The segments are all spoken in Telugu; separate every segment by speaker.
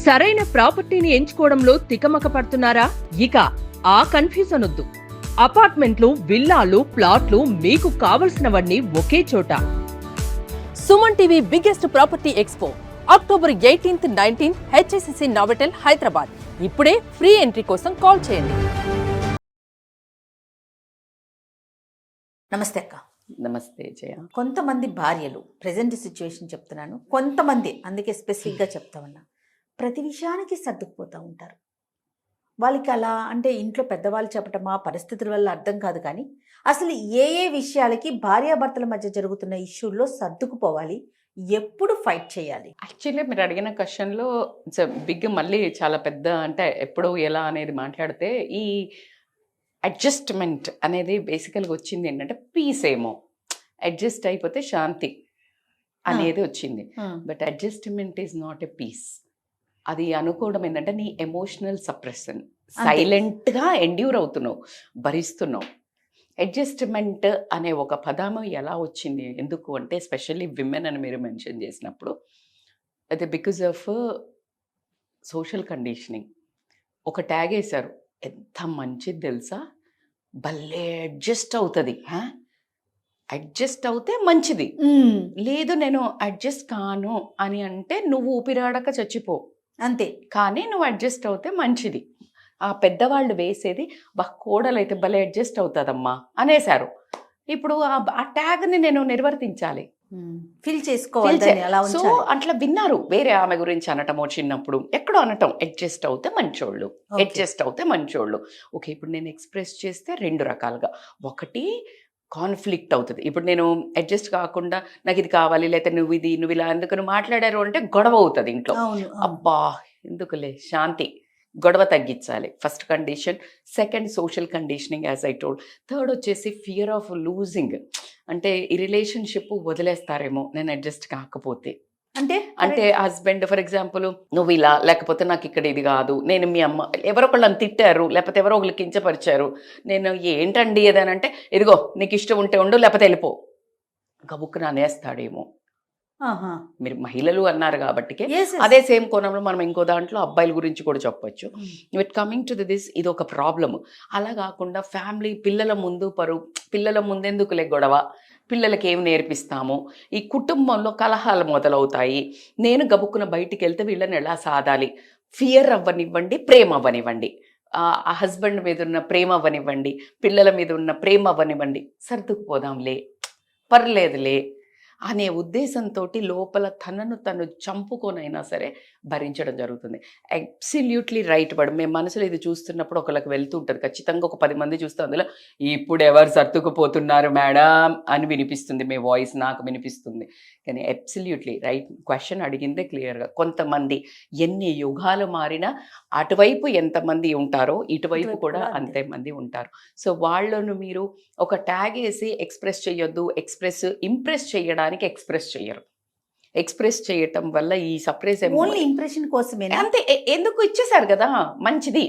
Speaker 1: సరైన ప్రాపర్టీని ఎంచుకోవడంలో తికమక పడుతున్నారా? ఇక ఆ కన్ఫ్యూజన్ వద్దు. అపార్ట్మెంట్లు, విల్లాలు, ప్లాట్లు మీకు కావలసినవన్నీ ఒకే చోట. Suman TV biggest property expo October 18th, 19th HSCC Novotel Hyderabad. ఇప్పుడే ఫ్రీ ఎంట్రీ కోసం కాల్ చేయండి.
Speaker 2: నమస్తే అక్క.
Speaker 3: నమస్తే జయ.
Speaker 2: కొంతమంది భార్యలు ప్రెజెంట్ సిచ్యువేషన్ చెప్తున్నాను, కొంతమంది అందుకే స్పెసిఫిక్గా చెప్తా ఉన్నా, ప్రతి విషయానికి సర్దుకుపోతూ ఉంటారు. వాళ్ళకి అలా అంటే ఇంట్లో పెద్దవాళ్ళు చెప్పటమా, పరిస్థితుల వల్ల అర్థం కాదు, కానీ అసలు ఏ విషయాలకి భార్యాభర్తల మధ్య జరుగుతున్న ఇష్యూల్లో సర్దుకుపోవాలి, ఎప్పుడు ఫైట్ చేయాలి?
Speaker 3: యాక్చువల్లీ మీరు అడిగిన క్వశ్చన్లో ఇట్స్ బిగ్, మళ్ళీ చాలా పెద్ద, అంటే ఎప్పుడు ఎలా అనేది మాట్లాడితే ఈ అడ్జస్ట్మెంట్ అనేది బేసికల్గా వచ్చింది ఏంటంటే పీస్ ఏమో, అడ్జస్ట్ అయిపోతే శాంతి అనేది వచ్చింది. But adjustment is not a peace. అది అనుకోవడం ఏంటంటే నీ ఎమోషనల్ సప్రెషన్, సైలెంట్గా ఎండ్యూర్ అవుతున్నావు, భరిస్తున్నావు. అడ్జస్ట్మెంట్ అనే ఒక పదము ఎలా వచ్చింది, ఎందుకు అంటే ఎస్పెషల్లీ విమెన్ అని మీరు మెన్షన్ చేసినప్పుడు, అయితే బికాజ్ ఆఫ్ సోషల్ కండిషనింగ్. ఒక ట్యాగ్ వేశారు, ఎంత మంచిది తెలుసా, భలే అడ్జస్ట్ అవుతుంది, అడ్జస్ట్ అవుతే మంచిది, లేదు నేను అడ్జస్ట్ కాను అని అంటే నువ్వు ఊపిరాడక చచ్చిపో
Speaker 2: అంతే,
Speaker 3: కానీ నువ్వు అడ్జస్ట్ అవుతే మంచిది. ఆ పెద్దవాళ్ళు వేసేది కోడలు అయితే భలే అడ్జస్ట్ అవుతుందమ్మా అనేశారు. ఇప్పుడు ఆ ట్యాగ్ని నేను నిర్వర్తించాలి,
Speaker 2: ఫీల్ చేసుకోవాలి.
Speaker 3: సో అట్లా విన్నారు, వేరే ఆమె గురించి అనటమో, చిన్నప్పుడు ఎక్కడో అనటం, అడ్జస్ట్ అవుతే మంచోళ్ళు, అడ్జస్ట్ అవుతే మంచోళ్ళు. ఓకే, ఇప్పుడు నేను ఎక్స్ప్రెస్ చేస్తే రెండు రకాలుగా, ఒకటి కాన్ఫ్లిక్ట్ అవుతుంది. ఇప్పుడు నేను అడ్జస్ట్ కాకుండా నాకు ఇది కావాలి, లేకపోతే నువ్వు ఇలా ఎందుకు మాట్లాడారు అంటే గొడవ అవుతుంది ఇంట్లో. అబ్బా ఎందుకులే, శాంతి, గొడవ తగ్గించాలి, first condition. Second social conditioning as I told. Third వచ్చేసి ఫియర్ ఆఫ్ లూజింగ్, అంటే ఈ రిలేషన్షిప్ వదిలేస్తారేమో నేను అడ్జస్ట్ కాకపోతే. అంటే హస్బెండ్ ఫర్ ఎగ్జాంపుల్, నువ్వు ఇలా, లేకపోతే నాకు ఇక్కడ ఇది కాదు, నేను మీ అమ్మ ఎవరో ఒకళ్ళు నన్ను తిట్టారు, లేకపోతే ఎవరో ఒకళ్ళు కించపరిచారు, నేను ఏంటండి ఏదనంటే ఇదిగో నీకు ఇష్టం ఉంటే ఉండు, లేకపోతే వెళ్ళిపో, గబుక్కున అనేస్తాడేమో. మీరు మహిళలు అన్నారు కాబట్టి అదే సేమ్ కోణంలో మనం ఇంకో దాంట్లో అబ్బాయిల గురించి కూడా చెప్పొచ్చు. విత్ కమింగ్ టు దిస్, ఇది ఒక ప్రాబ్లము. అలా కాకుండా ఫ్యామిలీ, పిల్లల ముందు పిల్లల ముందెందుకులే గొడవ, పిల్లలకి ఏం నేర్పిస్తాము, ఈ కుటుంబంలో కలహాలు మొదలవుతాయి, నేను గబుక్కున బయటికి వెళ్తే వీళ్ళని ఎలా సాధాలి, ఫియర్ అవ్వనివ్వండి, ప్రేమ అవ్వనివ్వండి, ఆ హస్బెండ్ మీద ఉన్న ప్రేమ అవ్వనివ్వండి, పిల్లల మీద ఉన్న ప్రేమ అవ్వనివ్వండి, సర్దుకుపోదాంలే, పర్లేదులే అనే ఉద్దేశంతో లోపల తను చంపుకొనైనా సరే భరించడం జరుగుతుంది. Absolutely right word. మేము మనసులో ఇది చూస్తున్నప్పుడు ఒకళ్ళకి వెళ్తూ ఉంటుంది, ఖచ్చితంగా ఒక 10 మంది చూస్తే అందులో ఇప్పుడు ఎవరు సర్దుకుపోతున్నారు మేడం అని వినిపిస్తుంది, మీ వాయిస్ నాకు వినిపిస్తుంది. కానీ అబ్సల్యూట్లీ రైట్ క్వశ్చన్ అడిగిందే క్లియర్గా. కొంతమంది ఎన్ని యుగాలు మారినా అటువైపు ఎంతమంది ఉంటారో ఇటువైపు కూడా అంతే మంది ఉంటారు. సో వాళ్ళను మీరు ఒక ట్యాగ్ వేసి ఎక్స్ప్రెస్ చేయొద్దు, ఇంప్రెస్ చేయడానికి ఎక్స్ప్రెస్ చేయరు. ఎక్స్ప్రెస్ చేయటం వల్ల ఈ సప్రెస్
Speaker 2: ఇంప్రెషన్ కోసమే,
Speaker 3: అంతే. ఎందుకు ఇచ్చేసారు కదా, మంచిది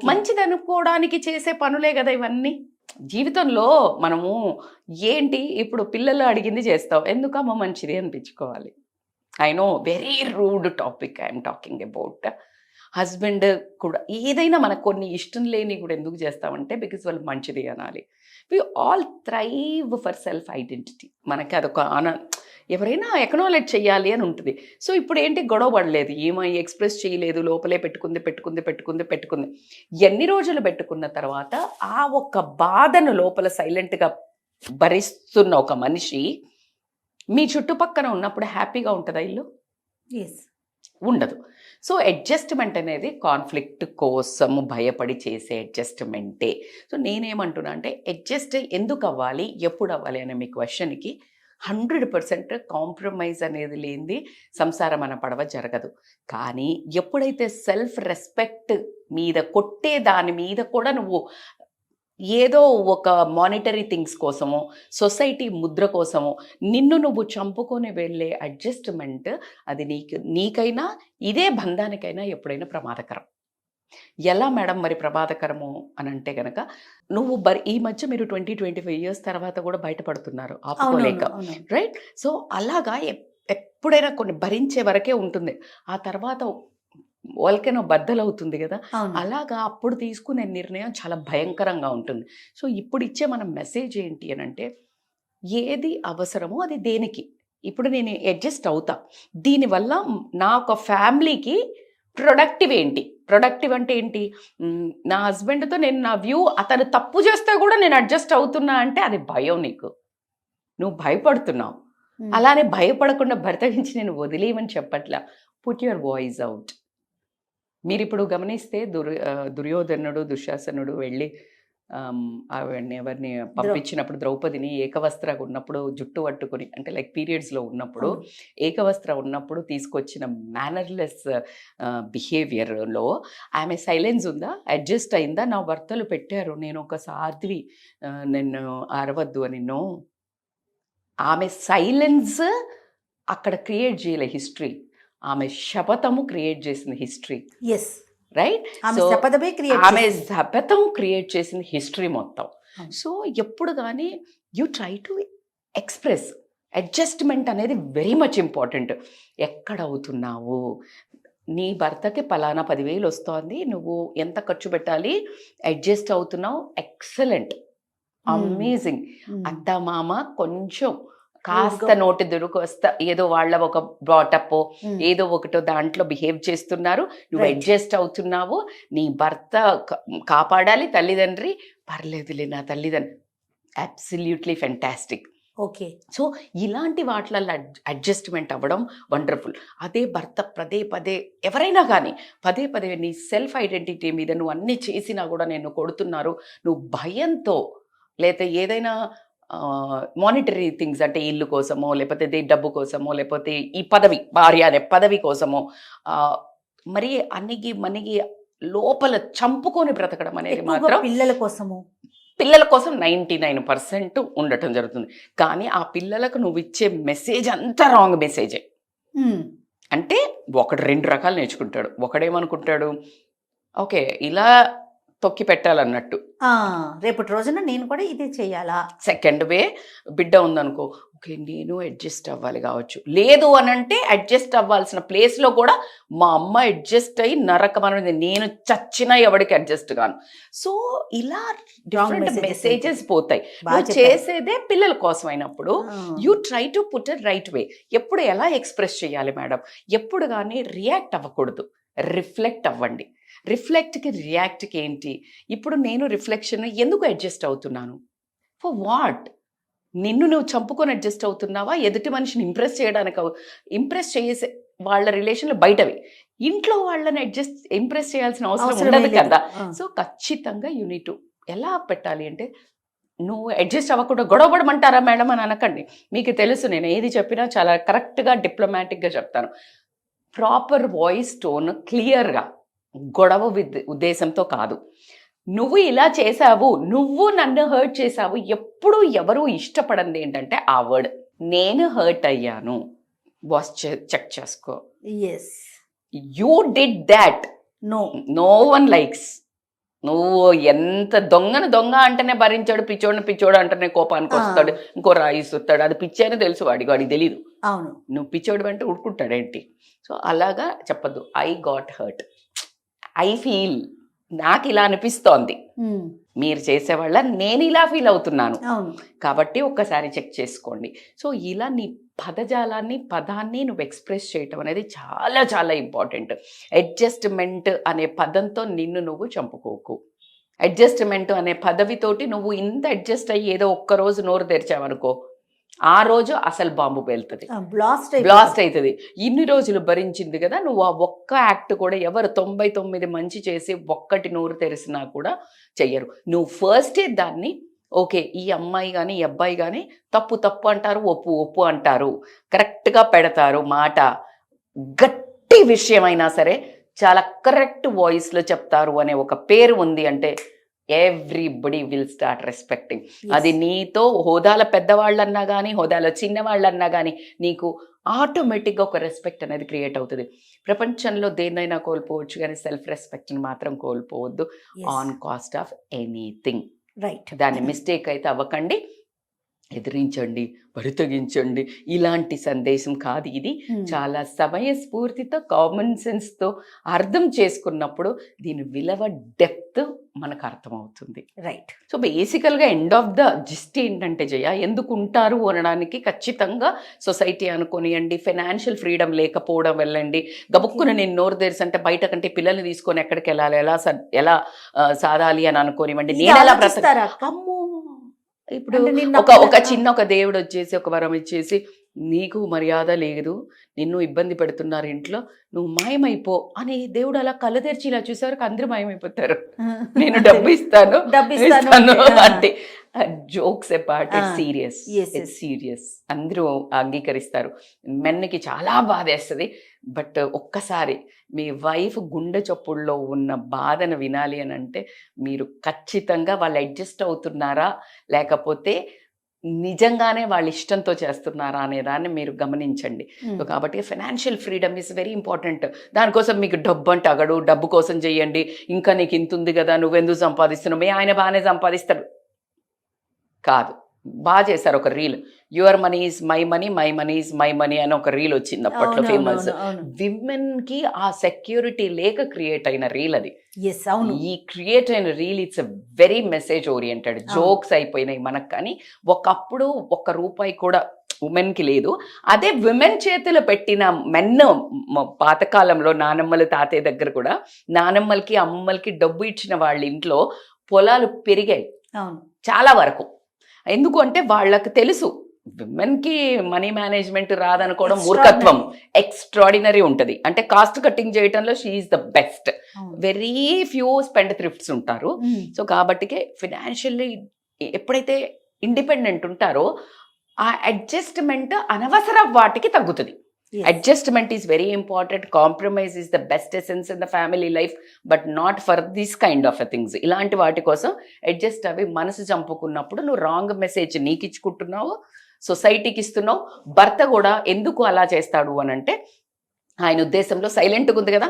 Speaker 3: మంచిది అనుకోవడానికి చేసే పనులే కదా ఇవన్నీ. జీవితంలో మనము ఏంటి, ఇప్పుడు పిల్లలు అడిగింది చేస్తావు, ఎందుకమ్మా మంచిది అనిపించుకోవాలి. I know very rude topic I'm talking about. Husband కూడా ఏదైనా మనకు కొన్ని ఇష్టం లేని కూడా ఎందుకు చేస్తామంటే బికాజ్ వాళ్ళు మంచిది అనాలి. We all thrive for self identity. మనకి అదొక ఎవరైనా ఎక్నాలెడ్జ్ చెయ్యాలి అని ఉంటుంది. సో ఇప్పుడు ఏంటి, గొడవ పడలేదు, ఏమై ఎక్స్ప్రెస్ చేయలేదు, లోపలే పెట్టుకుంది. ఎన్ని రోజులు పెట్టుకున్న తర్వాత ఆ ఒక్క బాధను లోపల సైలెంట్గా భరిస్తున్న ఒక మనిషి మీ చుట్టుపక్కన ఉన్నప్పుడు హ్యాపీగా ఉంటుందా ఇల్లు? ఉండదు. సో అడ్జస్ట్మెంట్ అనేది కాన్ఫ్లిక్ట్ కోసం భయపడి చేసే అడ్జస్ట్మెంటే. సో నేనేమంటున్నా అంటే, అడ్జస్ట్ ఎందుకు అవ్వాలి, ఎప్పుడు అవ్వాలి అనే మీ క్వశ్చన్కి 100% కాంప్రమైజ్ అనేది లేనిది సంసారం అన్న పడవ జరగదు. కానీ ఎప్పుడైతే సెల్ఫ్ రెస్పెక్ట్ మీద కొట్టే దాని మీద కూడా నువ్వు ఏదో ఒక మానిటరీ థింగ్స్ కోసమో, సొసైటీ ముద్ర కోసమో నిన్ను నువ్వు చంపుకొని వెళ్ళే అడ్జస్ట్మెంట్, అది నీకైనా ఇదే బంధానికైనా ఎప్పుడైనా ప్రమాదకరం. ఎలా మేడం మరి ప్రమాదకరము అని అంటే కనుక, నువ్వు ఈ మధ్య మీరు 20-25 ఇయర్స్ తర్వాత కూడా బయటపడుతున్నారు ఆపుకోలేక, రైట్? సో అలాగా ఎప్పుడైనా కొన్ని భరించే వరకే ఉంటుంది. ఆ తర్వాత వాల్కెనో బద్దలవుతుంది కదా,
Speaker 2: అవును.
Speaker 3: అలాగా అప్పుడు తీసుకునే నిర్ణయం చాలా భయంకరంగా ఉంటుంది. సో ఇప్పుడు ఇచ్చే మన మెసేజ్ ఏంటి అని అంటే, ఏది అవసరమో అది దేనికి. ఇప్పుడు నేను అడ్జస్ట్ అవుతా, దీనివల్ల నా ఒక ఫ్యామిలీకి ప్రొడక్టివ్ ఏంటి, ప్రొడక్టివ్ అంటే ఏంటి, నా హస్బెండ్తో నేను నా వ్యూ, అతను తప్పు చేస్తే కూడా నేను అడ్జస్ట్ అవుతున్నా అంటే అది భయం నీకు, నువ్వు భయపడుతున్నావు.
Speaker 2: Hmm.
Speaker 3: అలానే భయపడకుండా భర్త నుంచి నేను వదిలేయమని చెప్పట్లా, పుట్ యువర్ వాయిస్ అవుట్. మీరు ఇప్పుడు గమనిస్తే దుర్యోధనుడు దుశ్శాసనుడు వెళ్ళి ఆవిడని ఎవరిని పంపించినప్పుడు, ద్రౌపదిని ఏకవస్త్రగా ఉన్నప్పుడు జుట్టు పట్టుకుని, అంటే లైక్ పీరియడ్స్లో ఉన్నప్పుడు,
Speaker 2: అవును.
Speaker 3: ఏకవస్త్ర ఉన్నప్పుడు తీసుకొచ్చిన మేనర్లెస్ బిహేవియర్లో ఆమె సైలెన్స్ ఉందా, అడ్జస్ట్ అయిందా? నా భర్తలు పెట్టారు, నేను ఒక సాధ్వి, నేను అరవద్దు అని. నో, ఆమె సైలెన్స్ అక్కడ క్రియేట్ చేయలే హిస్టరీ, ఆమె శపథము క్రియేట్ చేసింది హిస్టరీ.
Speaker 2: Yes,
Speaker 3: right?
Speaker 2: ఆమె
Speaker 3: సో
Speaker 2: శపథమే క్రియేట్
Speaker 3: ఆమె శపథం క్రియేట్ చేసింది హిస్టరీ మొత్తం.
Speaker 2: అవును.
Speaker 3: సో ఎప్పుడు కానీ you try to express. Adjustment అనేది వెరీ మచ్ ఇంపార్టెంట్. ఎక్కడ అవుతున్నావు, నీ భర్తకి పలానా 10,000 వస్తోంది, నువ్వు ఎంత ఖర్చు పెట్టాలి, అడ్జస్ట్ అవుతున్నావు, ఎక్సలెంట్, అమేజింగ్. అత్త మామ కొంచెం కాస్త నోటి దురుకు వస్తా, ఏదో వాళ్ళ ఒక బ్రాటప్ ఏదో ఒకటో దాంట్లో బిహేవ్ చేస్తున్నారు, నువ్వు
Speaker 2: Right.
Speaker 3: అడ్జస్ట్ అవుతున్నావు, నీ భర్త కాపాడాలి, తల్లిదండ్రి పర్లేదులే నా తల్లిదండ్రి, అబ్సల్యూట్లీ ఫెంటాస్టిక్.
Speaker 2: ఓకే.
Speaker 3: సో ఇలాంటి వాటిలలో అడ్జస్ట్మెంట్ అవ్వడం వండర్ఫుల్. అదే భర్త పదే పదే, ఎవరైనా కానీ పదే పదే నీ సెల్ఫ్ ఐడెంటిటీ మీద నువ్వు అన్నీ చేసినా కూడా నేను కొడుతున్నారు, నువ్వు భయంతో, లేకపోతే ఏదైనా మానిటరీ థింగ్స్ అంటే ఇల్లు కోసమో, లేకపోతే డబ్బు కోసమో, లేకపోతే ఈ పదవి, భార్య అనే పదవి కోసమో మరి అన్నిగి మనిగి లోపల చంపుకొని బ్రతకడం అనేది మాత్రం
Speaker 2: పిల్లల కోసము,
Speaker 3: పిల్లల కోసం 99% ఉండటం జరుగుతుంది. కానీ ఆ పిల్లలకు నువ్వు ఇచ్చే మెసేజ్ అంతా రాంగ్ మెసేజే. అంటే ఒకడు 2 రకాలు నేర్చుకుంటాడు. ఒకడేమనుకుంటాడు, ఓకే ఇలా తొక్కి పెట్టాలన్నట్టు,
Speaker 2: రేపటి రోజున నేను కూడా ఇది చేయాలా.
Speaker 3: సెకండ్ వే, బిడ్డ ఉందనుకో, ఓకే నేను అడ్జస్ట్ అవ్వాలి కావచ్చు, లేదు అని అంటే అడ్జస్ట్ అవ్వాల్సిన ప్లేస్లో కూడా మా అమ్మ అడ్జస్ట్ అయ్యి నరకం అనేది, నేను చచ్చినా ఎవరికి అడ్జస్ట్ కాను. సో ఇలా డిఫరెంట్ మెసేజెస్ పోతాయి. నువ్వు చేసేదే పిల్లల కోసం అయినప్పుడు you try to put a right way. ఎప్పుడు ఎలా ఎక్స్ప్రెస్ చేయాలి మేడం, ఎప్పుడు కానీ రియాక్ట్ అవ్వకూడదు, రిఫ్లెక్ట్ అవ్వండి. రిఫ్లెక్ట్కి రియాక్ట్కి ఏంటి, ఇప్పుడు నేను రిఫ్లెక్షన్ ఎందుకు అడ్జస్ట్ అవుతున్నాను, ఫర్ వాట్, నిన్ను నువ్వు చంపుకొని అడ్జస్ట్ అవుతున్నావా, ఎదుటి మనిషిని ఇంప్రెస్ చేయడానికి, ఇంప్రెస్ చేసే వాళ్ళ రిలేషన్లు బయటవి, ఇంట్లో వాళ్ళని ఇంప్రెస్ చేయాల్సిన అవసరం ఉండదు కదా. సో ఖచ్చితంగా యూనిట్ ఎలా పెట్టాలి అంటే, నువ్వు అడ్జస్ట్ అవ్వకుండా గొడవపడమంటారా మేడం అని అనకండి. మీకు తెలుసు నేను ఏది చెప్పినా చాలా కరెక్ట్గా డిప్లొమాటిక్గా చెప్తాను. ప్రాపర్ వాయిస్ టోన్ క్లియర్గా, గొడవ ఉద్దేశంతో కాదు. నువ్వు ఇలా చేసావు, నువ్వు నన్ను హర్ట్ చేసావు, ఎప్పుడు ఎవరు ఇష్టపడండి ఏంటంటే ఆ వర్డ్, నేను హర్ట్ అయ్యాను, బాస్ చెక్ చేసుకో, you did that, no one likes. నువ్వు ఎంత దొంగ అంటేనే భరించాడు, పిచ్చోడు అంటేనే కోపానికి వస్తాడు, ఇంకో రాయి ఇస్తాడు, అది పిచ్చి అని తెలుసు వాడికి తెలియదు.
Speaker 2: అవును,
Speaker 3: నువ్వు పిచ్చోడు అంటే ఉడుకుంటాడేంటి. సో అలాగా చెప్పద్దు, I got hurt, I feel, నాకు ఇలా అనిపిస్తోంది, మీరు చేసేవాళ్ళ నేను ఇలా ఫీల్ అవుతున్నాను, కాబట్టి ఒక్కసారి చెక్ చేసుకోండి. సో ఇలా నీ పదాన్ని నువ్వు ఎక్స్ప్రెస్ చేయటం అనేది చాలా చాలా ఇంపార్టెంట్. అడ్జస్ట్మెంట్ అనే పదంతో నిన్ను నువ్వు చంపుకోకు. అడ్జస్ట్మెంట్ అనే పదవితోటి నువ్వు ఇంత అడ్జస్ట్ అయ్యి ఏదో ఒక్కరోజు నోరు తెరిచావనుకో, ఆ రోజు అసలు బాంబు పేలుతుంది, బ్లాస్ట్ అవుతుంది. ఇన్ని రోజులు భరించింది కదా, నువ్వు ఆ ఒక్క యాక్ట్ కూడా ఎవరు 99 మంచి చేసి ఒక్కటి నోరు తెరిసినా కూడా చెయ్యరు. నువ్వు ఫస్టే దాన్ని, ఓకే ఈ అమ్మాయి కానీ ఈ అబ్బాయి కానీ తప్పు అంటారు, ఒప్పు అంటారు, కరెక్ట్గా పెడతారు మాట, గట్టి విషయమైనా సరే చాలా కరెక్ట్ వాయిస్లో చెప్తారు అనే ఒక పేరు ఉంది అంటే ఎవ్రీబడి విల్ స్టార్ట్ రెస్పెక్టింగ్. అది నీతో హోదాల పెద్దవాళ్ళన్నా కానీ హోదాలో చిన్నవాళ్ళన్నా కానీ నీకు ఆటోమేటిక్గా ఒక రెస్పెక్ట్ అనేది క్రియేట్ అవుతుంది. ప్రపంచంలో దేన్నైనా కోల్పోవచ్చు కానీ సెల్ఫ్ రెస్పెక్ట్ని మాత్రం కోల్పోవద్దు, on cost of anything.
Speaker 2: Right,
Speaker 3: దాన్ని మిస్టేక్ అయితే అవ్వకండి. ఎదిరించండి, బరితెగించండి ఇలాంటి సందేశం కాదు ఇది. చాలా సమయస్ఫూర్తితో కామన్ సెన్స్తో అర్థం చేసుకున్నప్పుడు దీని విలువ డెప్త్ మనకు అర్థమవుతుంది.
Speaker 2: రైట్.
Speaker 3: సో బేసికల్గా ఎండ్ ఆఫ్ ద జిస్ట్ ఏంటంటే జయ, ఎందుకు ఉంటారు అనడానికి ఖచ్చితంగా సొసైటీ అనుకోనియండి, ఫైనాన్షియల్ ఫ్రీడమ్ లేకపోవడం వెళ్ళండి, గబుక్కున నేను నోరు తెరిసంటే బయట కంటే పిల్లల్ని తీసుకొని ఎక్కడికి వెళ్ళాలి, ఎలా సాధాలి అని అనుకోనివ్వండి, నేను ఎలా అమ్మో. ఇప్పుడు ఒక దేవుడు వచ్చేసి ఒక వరం ఇచ్చేసి నీకు మర్యాద లేదు, నిన్ను ఇబ్బంది పెడుతున్నారు ఇంట్లో, నువ్వు మాయమైపో అని దేవుడు అలా కళ్ళు తెరిచి ఇలా చూసేవరకు అందరూ మాయమైపోతారు. నేను డబ్బు ఇస్తాను అంటే జోక్స్ అపార్ట్, ఇట్స్ సీరియస్. అందరూ అంగీకరిస్తారు. మెన్కి చాలా బాధేస్తుంది. బట్ ఒక్కసారి మీ వైఫ్ గుండె చప్పుడులో ఉన్న బాధను వినాలి అని అంటే మీరు ఖచ్చితంగా వాళ్ళు అడ్జస్ట్ అవుతున్నారా లేకపోతే నిజంగానే వాళ్ళ ఇష్టంతో చేస్తున్నారా అనే దాన్ని మీరు గమనించండి. సో కాబట్టి financial freedom is very important. దానికోసం మీకు డబ్బు అంటే అగడు, డబ్బు కోసం చెయ్యండి, ఇంకా నీకు ఇంత ఉంది కదా నువ్వెందుకు సంపాదిస్తున్నావు, మీ ఆయన బాగానే సంపాదిస్తాడు కాదు. బాగా చేశారు ఒక reel, your money is my money, my money is my money అని ఒక రీల్ వచ్చింది అప్పట్లో, ఫేమస్. విమెన్ కి ఆ సెక్యూరిటీ లేక క్రియేట్ అయిన రీల్ అది. ఈ క్రియేట్ అయిన reel it's very message oriented. Jokes అయిపోయినాయి మనకు, కానీ ఒకప్పుడు ₹1 కూడా ఉమెన్ కి లేదు. అదే విమెన్ చేతిలో పెట్టిన మెన్ పాతకాలంలో నానమ్మలు తాతయ్య దగ్గర కూడా నానమ్మలకి అమ్మమ్మలకి డబ్బు ఇచ్చిన వాళ్ళ ఇంట్లో పొలాలు పెరిగాయి చాలా వరకు. ఎందుకు అంటే వాళ్ళకి తెలుసు విమెన్కి మనీ మేనేజ్మెంట్ రాదనుకోవడం మూర్ఖత్వం. ఎక్స్ట్రాడినరీ ఉంటుంది. అంటే కాస్ట్ కట్టింగ్ చేయడంలో she is the best. Very few spendthrifts ఉంటారు. సో కాబట్టికే ఫినాన్షియల్లీ ఎప్పుడైతే ఇండిపెండెంట్ ఉంటారో ఆ అడ్జస్ట్మెంట్ అనవసర వాటికి తగ్గుతుంది. Adjustment is very important. Compromise is the best essence in the family life, but not for this kind of things. ఇలాంటి వాటి కోసం అడ్జస్ట్ అవి మనసు చంపుకున్నప్పుడు నువ్వు రాంగ్ మెసేజ్ నీకు ఇచ్చుకుంటున్నావు, సొసైటీకి ఇస్తున్నావు. భర్త కూడా ఎందుకు అలా చేస్తాడు అని అంటే ఆయన ఉద్దేశంలో సైలెంట్గా ఉంది కదా,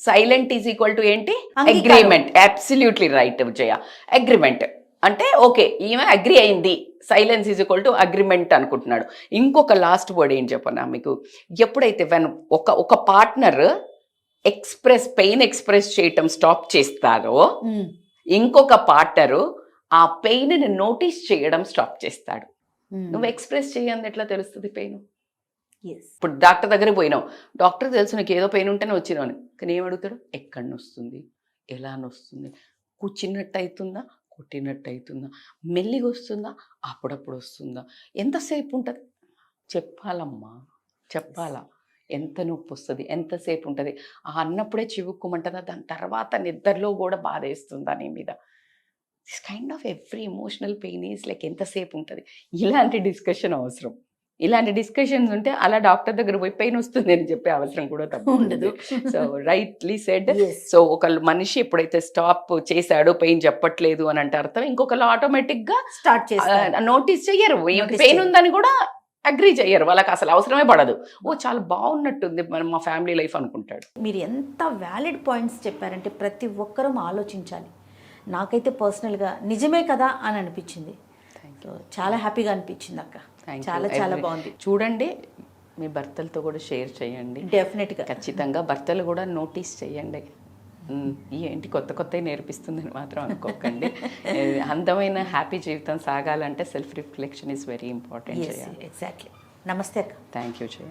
Speaker 3: సైలెంట్ ఈజ్ ఈక్వల్ టు ఏంటి, అగ్రిమెంట్. అబ్సల్యూట్లీ రైట్ విజయ. అగ్రిమెంట్ అంటే ఓకే ఈమె అగ్రి అయింది, silence is equal to agreement అనుకుంటున్నాడు. ఇంకొక లాస్ట్ వర్డ్ ఏం చెప్పనా మీకు, ఎప్పుడైతే ఒక పార్ట్నర్ పెయిన్ ఎక్స్ప్రెస్ చేయటం స్టాప్ చేస్తారో ఇంకొక పార్ట్నర్ ఆ పెయిన్ ని నోటీస్ చేయడం స్టాప్ చేస్తాడు. నువ్వు ఎక్స్ప్రెస్ చేయండి ఎట్లా తెలుస్తుంది పెయిన్? ఇప్పుడు డాక్టర్ దగ్గరికి పోయినావు, డాక్టర్ తెలుసు నీకు ఏదో పెయిన్ ఉంటేనే వచ్చినావు, కానీ ఏమడుగుతాడు, ఎక్కడి నొస్తుంది, ఎలా నొస్తుంది, కూర్చున్నట్టు అవుతుందా, కొట్టినట్టు అవుతుందా, మెల్లిగా వస్తుందా, అప్పుడప్పుడు వస్తుందా, ఎంతసేపు ఉంటుంది చెప్పాలమ్మా, చెప్పాలా, ఎంత నొప్పి వస్తుంది, ఎంతసేపు ఉంటుంది, ఆ అన్నప్పుడే చివుక్కుమంటుందా, దాని తర్వాత నిద్రలో కూడా బాధ వేస్తుందా నీ మీద. This kind of every emotional pain is like ఎంతసేపు ఉంటుంది. ఇలాంటి డిస్కషన్ అవసరం. ఇలాంటి డిస్కషన్స్ ఉంటే అలా డాక్టర్ దగ్గర పోయి పెయిన్ వస్తుంది అని చెప్పే అవసరం కూడా తప్పు ఉండదు. So rightly said. సో ఒక మనిషి ఎప్పుడైతే స్టాప్ చేశాడో పెయిన్ చెప్పట్లేదు అని అంటే అర్థం ఇంకొకరు ఆటోమేటిక్ గా స్టార్ట్ చేస్తారు, నోటీస్ చెయ్యరు, పెయిన్ ఉందని కూడా అగ్రీ చెయ్యరు, వాళ్ళకి అసలు అవసరమే పడదు. ఓ చాలా బాగున్నట్టుంది మా ఫ్యామిలీ లైఫ్ అనుకుంటాడు.
Speaker 2: మీరు ఎంత వ్యాలిడ్ పాయింట్స్ చెప్పారంటే ప్రతి ఒక్కరూ ఆలోచించాలి. నాకైతే పర్సనల్గా నిజమే కదా అని అనిపించింది. చాలా హ్యాపీగా అనిపించింది అక్క. చాలా చాలా బాగుంది.
Speaker 3: చూడండి, మీ భర్తలతో కూడా షేర్ చేయండి.
Speaker 2: డెఫినెట్గా
Speaker 3: ఖచ్చితంగా భర్తలు కూడా నోటీస్ చేయండి. ఏంటి కొత్తవి నేర్పిస్తుందని మాత్రం అనుకోకండి. అందమైన హ్యాపీ జీవితం సాగాలంటే self reflection is very important.
Speaker 2: Exactly. నమస్తే అక్క.
Speaker 3: Thank you Jaya.